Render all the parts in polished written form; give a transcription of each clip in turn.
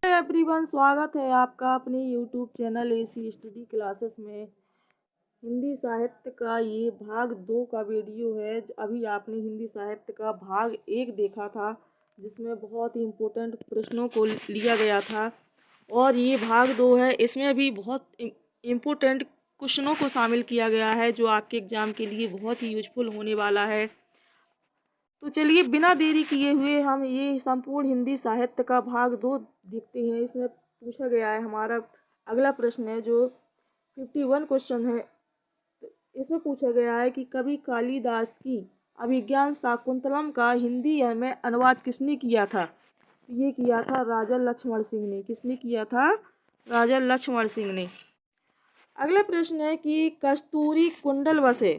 Everyone, स्वागत है आपका अपने YouTube channel AC study classes में। हिंदी साहित्य का ये भाग 2 का वीडियो है। अभी आपने हिंदी साहित्य का भाग 1 देखा था, जिसमें बहुत ही इम्पोर्टेंट प्रश्नों को लिया गया था, और ये भाग 2 है। इसमें भी बहुत इम्पोर्टेंट क्वेश्चनों को शामिल किया गया है, जो आपके एग्जाम के लिए बहुत ही यूजफुल होने वाला है। तो चलिए बिना देरी किए हुए हम ये संपूर्ण हिंदी साहित्य का भाग 2 देखते हैं। इसमें पूछा गया है, हमारा अगला प्रश्न है जो 51 क्वेश्चन है। तो इसमें पूछा गया है कि कवि कालिदास की अभिज्ञान शाकुंतलम का हिंदी में अनुवाद किसने किया था? तो ये किया था राजा लक्ष्मण सिंह ने। किसने किया था? राजा लक्ष्मण सिंह ने। अगला प्रश्न है कि कस्तूरी कुंडल बसे।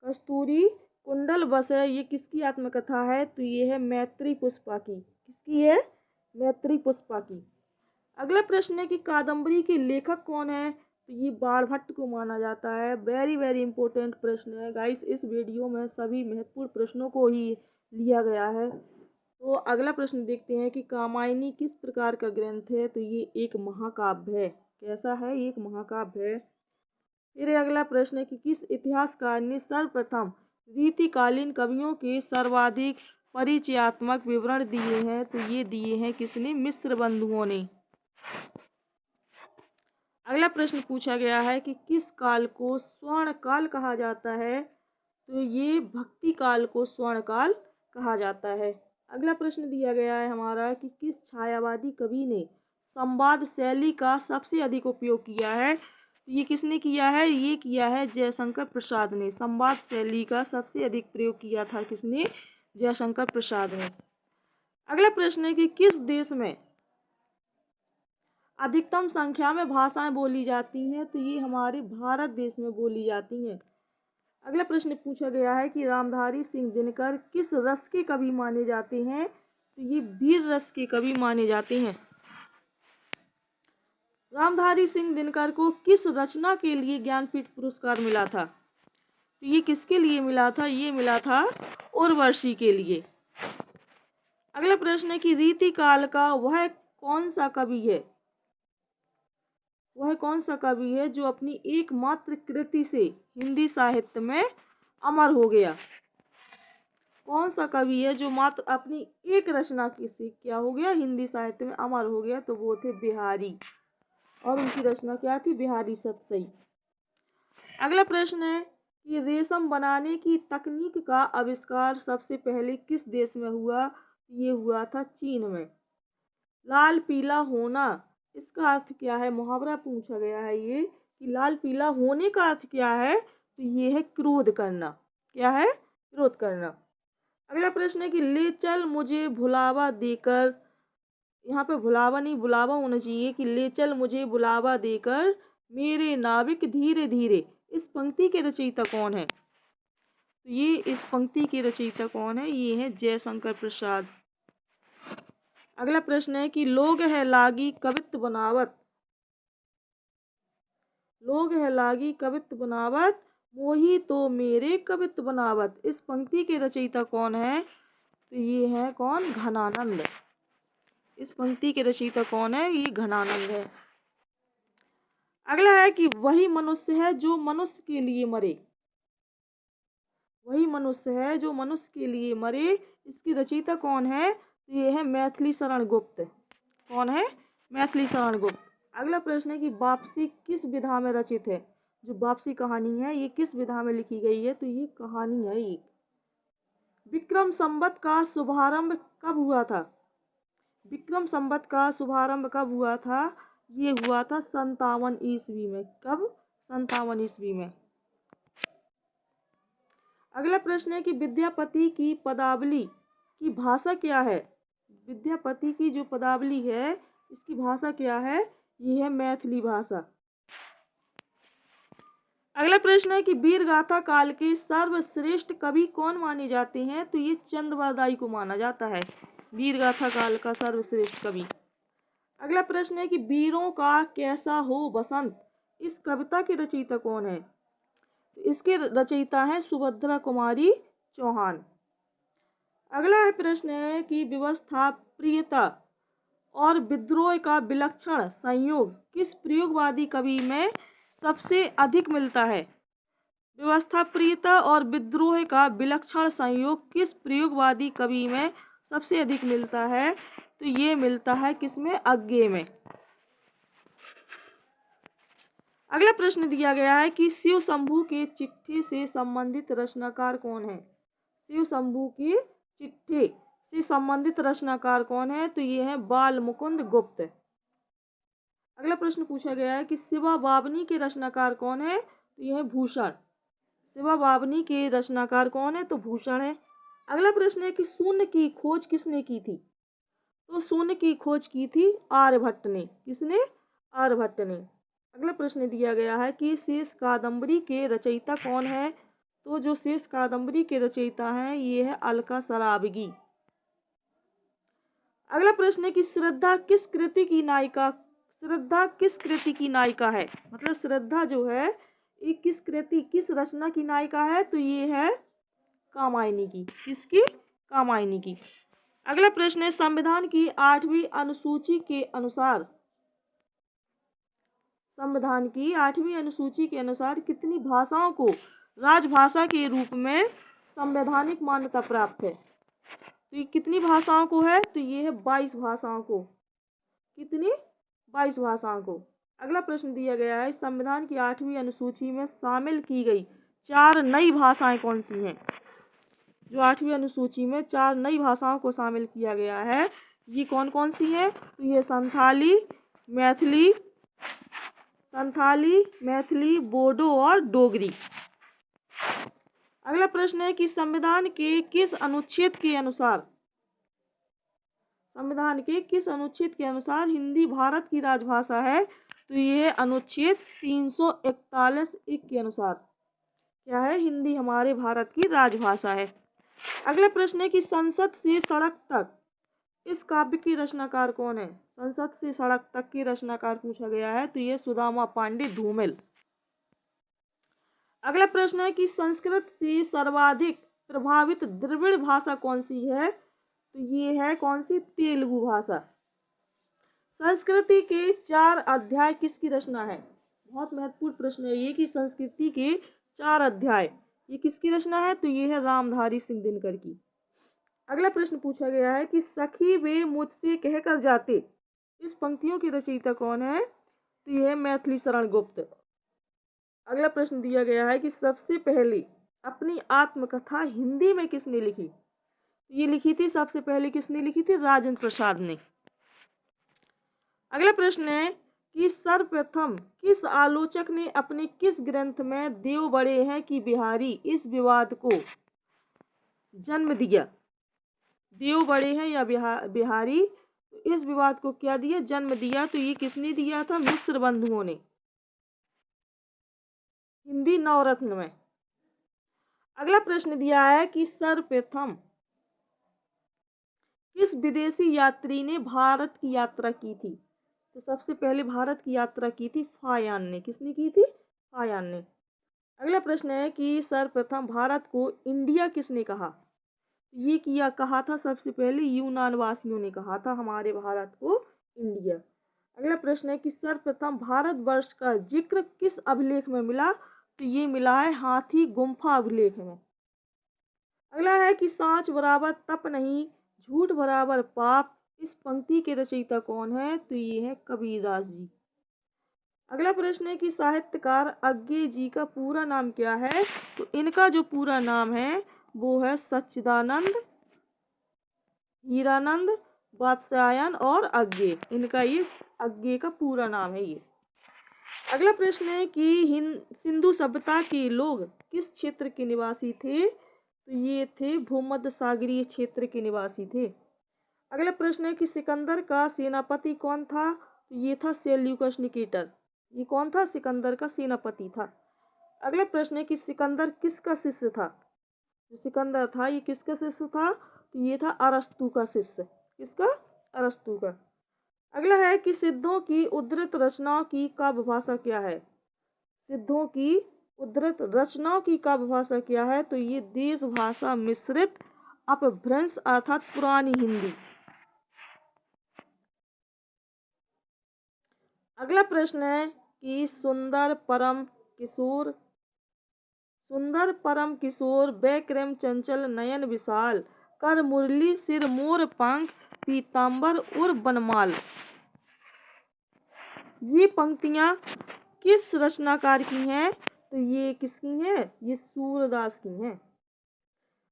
कस्तूरी कुंडल बसे ये किसकी आत्मकथा है? तो ये है मैत्री पुष्पा की। किसकी है? मैत्री पुष्पा की। अगला प्रश्न है कि कादम्बरी के लेखक कौन है? तो ये बाणभट्ट को माना जाता है। वेरी इंपॉर्टेंट प्रश्न है गाइस। इस वीडियो में सभी महत्वपूर्ण प्रश्नों को ही लिया गया है। तो अगला प्रश्न देखते हैं कि कामायनी किस प्रकार का ग्रंथ है? तो ये एक महाकाव्य है। कैसा है? एक महाकाव्य है। फिर अगला प्रश्न है कि किस इतिहासकार ने सर्वप्रथम रीतिकालीन कवियों के सर्वाधिक परिचयात्मक विवरण दिए हैं? तो ये दिए हैं किसने? मिश्र बंधुओं ने। अगला प्रश्न पूछा गया है कि किस काल को स्वर्ण काल कहा जाता है? तो ये भक्ति काल को स्वर्ण काल कहा जाता है। अगला प्रश्न दिया गया है हमारा कि किस छायावादी कवि ने संवाद शैली का सबसे अधिक उपयोग किया है? तो ये किसने किया है? ये किया है जयशंकर प्रसाद ने। संवाद शैली का सबसे अधिक प्रयोग किया था किसने? जयशंकर प्रसाद ने। अगला प्रश्न है कि किस देश में अधिकतम संख्या में भाषाएं बोली जाती हैं? तो ये हमारे भारत देश में बोली जाती हैं। अगला प्रश्न पूछा गया है कि रामधारी सिंह दिनकर किस रस के कवि माने जाते हैं? तो ये वीर रस के कवि माने जाते हैं। रामधारी सिंह दिनकर को किस रचना के लिए ज्ञानपीठ पुरस्कार मिला था? तो ये किसके लिए मिला था? ये मिला था उर्वशी के लिए। अगला प्रश्न है कि रीतिकाल का वह कौन सा कवि है? वह कौन सा कवि है जो अपनी एकमात्र कृति से हिंदी साहित्य में अमर हो गया? कौन सा कवि है जो मात्र अपनी एक रचना की से क्या हो गया? हिंदी साहित्य में अमर हो गया। तो वो थे बिहारी, और उनकी रचना क्या थी? बिहारी सतसई। अगला प्रश्न है कि रेशम बनाने की तकनीक का आविष्कार सबसे पहले किस देश में हुआ? ये हुआ था चीन में। लाल पीला होना, इसका अर्थ क्या है? मुहावरा पूछा गया है ये कि लाल पीला होने का अर्थ क्या है? तो ये है क्रोध करना। क्या है? क्रोध करना। अगला प्रश्न है कि ले चल मुझे भुलावा देकर, यहाँ पे भुलावा नहीं बुलावा होना चाहिए, कि ले चल मुझे बुलावा देकर मेरे नाविक धीरे धीरे। इस पंक्ति के रचयिता कौन है? तो ये इस पंक्ति के रचयिता कौन है? ये है जयशंकर प्रसाद। अगला प्रश्न है कि लोग है लागी कवित्व बनावत। लोग है लागी कवित्व बनावत, मोही तो मेरे कवित्व बनावत। इस पंक्ति के रचयिता कौन है? तो ये है कौन? घनानंद। इस पंक्ति के रचयिता कौन है? ये घनानंद है। अगला है कि वही मनुष्य है जो मनुष्य के लिए मरे। वही मनुष्य है जो मनुष्य के लिए मरे, इसकी रचयिता कौन है? तो ये है मैथिली शरण गुप्त। कौन है? मैथिली शरण गुप्त। अगला प्रश्न है कि वापसी किस विधा में रचित है? जो वापसी कहानी है ये किस विधा में लिखी गई है? तो ये कहानी है एक। विक्रम संवत का शुभारंभ कब हुआ था? विक्रम संवत का शुभारंभ कब हुआ था? ये हुआ था 57 ईस्वी में। कब? 57 ईस्वी में। अगला प्रश्न है कि विद्यापति की पदावली की भाषा क्या है? विद्यापति की जो पदावली है इसकी भाषा क्या है? ये है मैथिली भाषा। अगला प्रश्न है कि वीर गाथा काल के सर्वश्रेष्ठ कवि कौन माने जाते हैं? तो ये चंद्रवरदाई को माना जाता है, वीर गाथा काल का सर्वश्रेष्ठ कवि। अगला प्रश्न है कि वीरों का कैसा हो बसंत, इस कविता के रचयिता कौन है? इसके रचयिता हैं सुभद्रा कुमारी चौहान। अगला प्रश्न है कि प्रियता और विद्रोह का विलक्षण संयोग किस प्रयोगवादी कवि में सबसे अधिक मिलता है? व्यवस्था प्रियता और विद्रोह का विलक्षण संयोग किस प्रयोगवादी कवि में सबसे अधिक मिलता है? तो ये मिलता है किसमें? अज्ञे में। अगला प्रश्न दिया गया है कि शिव शंभू के चिट्ठे से संबंधित रचनाकार कौन है? शिव शंभू की चिट्ठे से संबंधित रचनाकार कौन है? तो ये है बाल मुकुंद गुप्त। अगला प्रश्न पूछा गया है कि शिवा बावनी के रचनाकार कौन है? तो ये है भूषण। शिवा बावनी के रचनाकार कौन है? तो भूषण है। अगला प्रश्न है कि शून्य की खोज किसने की थी? तो शून्य की खोज की थी आर्यभट्ट ने। किसने? आर्यभट्ट ने। अगला प्रश्न दिया गया है कि शेष कादंबरी के रचयिता कौन है? तो जो शेष कादंबरी के रचयिता हैं ये है अलका सरावगी। अगला प्रश्न है कि श्रद्धा किस कृति की नायिका है? मतलब श्रद्धा जो है ये किस कृति, किस रचना की नायिका है? तो ये है कामायनी की। किसकी? कामायनी की। अगला प्रश्न है संविधान की 8वीं अनुसूची के अनुसार कितनी भाषाओं को राजभाषा के रूप में संवैधानिक मान्यता प्राप्त है? तो ये कितनी भाषाओं को है? तो ये है 22 भाषाओं को। कितनी? 22 भाषाओं को। अगला प्रश्न दिया गया है संविधान की 8वीं अनुसूची में शामिल की गई 4 नई भाषाएं कौन सी हैं? जो 8वीं अनुसूची में 4 नई भाषाओं को शामिल किया गया है ये कौन कौन सी हैं? तो ये संथाली, मैथिली, बोडो और डोगरी। अगला प्रश्न है कि संविधान के किस अनुच्छेद के अनुसार हिंदी भारत की राजभाषा है? तो ये अनुच्छेद 341 के अनुसार क्या है? हिंदी हमारे भारत की राजभाषा है। अगला प्रश्न है कि संसद से सड़क तक इस काव्य की रचनाकार कौन है? संसद से सड़क तक की रचनाकार पूछा गया है तो ये सुदामा पांडे धूमिल। अगला प्रश्न है कि संस्कृत से सर्वाधिक प्रभावित द्रविड़ भाषा कौन सी है? तो ये है कौन सी? तेलुगु भाषा। संस्कृति के 4 अध्याय किसकी रचना है? बहुत महत्वपूर्ण प्रश्न है ये कि संस्कृति के 4 अध्याय ये किसकी रचना है? तो ये है रामधारी सिंह दिनकर की। अगला प्रश्न पूछा गया है कि सखी वे मुझसे कहकर जाते इस पंक्तियों की रचयिता कौन है? तो ये है मैथिली शरण गुप्त। अगला प्रश्न दिया गया है कि सबसे पहले अपनी आत्मकथा हिंदी में किसने लिखी? ये लिखी थी सबसे पहले किसने लिखी थी? राजेंद्र प्रसाद ने। अगला प्रश्न है कि सर्वप्रथम किस आलोचक ने अपने किस ग्रंथ में देव बड़े हैं कि बिहारी इस विवाद को जन्म दिया? देव बड़े हैं या बिहारी इस विवाद को क्या दिया? जन्म दिया। तो ये किसने दिया था? मिश्र बंधुओं ने हिंदी नवरत्न में। अगला प्रश्न दिया है कि सर्वप्रथम किस विदेशी यात्री ने भारत की यात्रा की थी? तो सबसे पहले भारत की यात्रा की थी फायान ने। किसने की थी? फायान ने। अगला प्रश्न है कि सर्वप्रथम भारत को इंडिया किसने कहा? ये कहा था सबसे पहले यूनान वासियों ने कहा था हमारे भारत को इंडिया। अगला प्रश्न है कि सर्वप्रथम भारतवर्ष का जिक्र किस अभिलेख में मिला? तो ये मिला है हाथी गुम्फा अभिलेख में। अगला है कि सांच बराबर तप नहीं, झूठ बराबर पाप इस पंक्ति के रचयिता कौन है? तो ये है कबीरदास जी। अगला प्रश्न है कि साहित्यकार अज्ञे जी का पूरा नाम क्या है? तो इनका जो पूरा नाम है वो है सच्चिदानंद, हीरानंद, वात्स्यायन और अज्ञे। इनका ये अज्ञे का पूरा नाम है ये। अगला प्रश्न है कि सिंधु सभ्यता के लोग किस क्षेत्र के निवासी थे? तो ये थे भूमध्य सागरीय क्षेत्र के निवासी थे। अगला प्रश्न है कि सिकंदर का सेनापति कौन था? तो ये था सेल्यूकस निकेटर। ये कौन था? सिकंदर का सेनापति था। अगला प्रश्न है कि सिकंदर किसका शिष्य था? जो सिकंदर था ये किसका शिष्य था? तो ये था अरस्तु का शिष्य। किसका? अरस्तु का। अगला है कि सिद्धों की उद्धृत रचनाओं की काव्य भाषा क्या है? सिद्धों की उद्धृत रचनाओं की काव्य भाषा क्या है? तो ये देश भाषा मिश्रित अपभ्रंश अर्थात पुरानी हिंदी। अगला प्रश्न है कि सुंदर परम किशोर बैक्रम चंचल नयन विशाल कर मुरली सिर मोर पंख पीताम्बर उर बनमाल। ये पंक्तियां किस रचनाकार की हैं? तो ये किसकी हैं? ये सूरदास की हैं।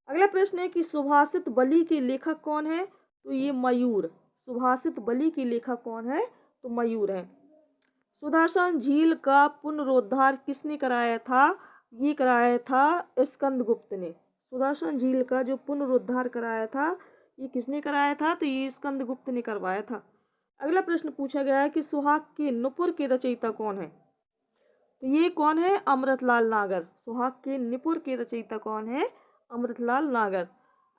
अगला प्रश्न है कि सुभाषित बलि के लेखक कौन है? तो ये मयूर। सुभाषित बलि के लेखक कौन है? तो मयूर है। सुदर्शन झील का पुनरुद्धार किसने कराया था? ये कराया था स्कंदगुप्त ने। सुदर्शन झील का जो पुनरुद्धार कराया था ये किसने कराया था? तो ये स्कंदगुप्त ने करवाया था। अगला प्रश्न पूछा गया है कि सुहाग के नुपुर के रचयिता कौन है? तो ये कौन है? अमृतलाल नागर। सुहाग के नुपुर के रचयिता कौन है? अमृतलाल नागर।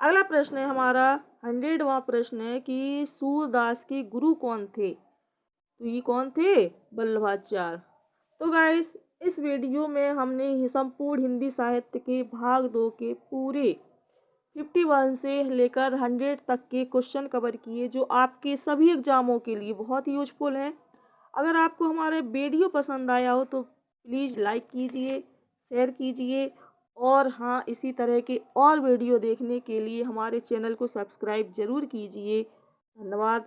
अगला प्रश्न है हमारा 100वां प्रश्न है कि सूरदास के गुरु कौन थे? तो ये कौन थे? वल्लभाचार्य। तो गाइस इस वीडियो में हमने संपूर्ण हिंदी साहित्य के भाग 2 के पूरे 51 से लेकर 100 तक के क्वेश्चन कवर किए, जो आपके सभी एग्जामों के लिए बहुत ही यूजफुल हैं। अगर आपको हमारे वीडियो पसंद आया हो तो प्लीज़ लाइक कीजिए, शेयर कीजिए और हाँ, इसी तरह के और वीडियो देखने के लिए हमारे चैनल को सब्सक्राइब ज़रूर कीजिए। धन्यवाद।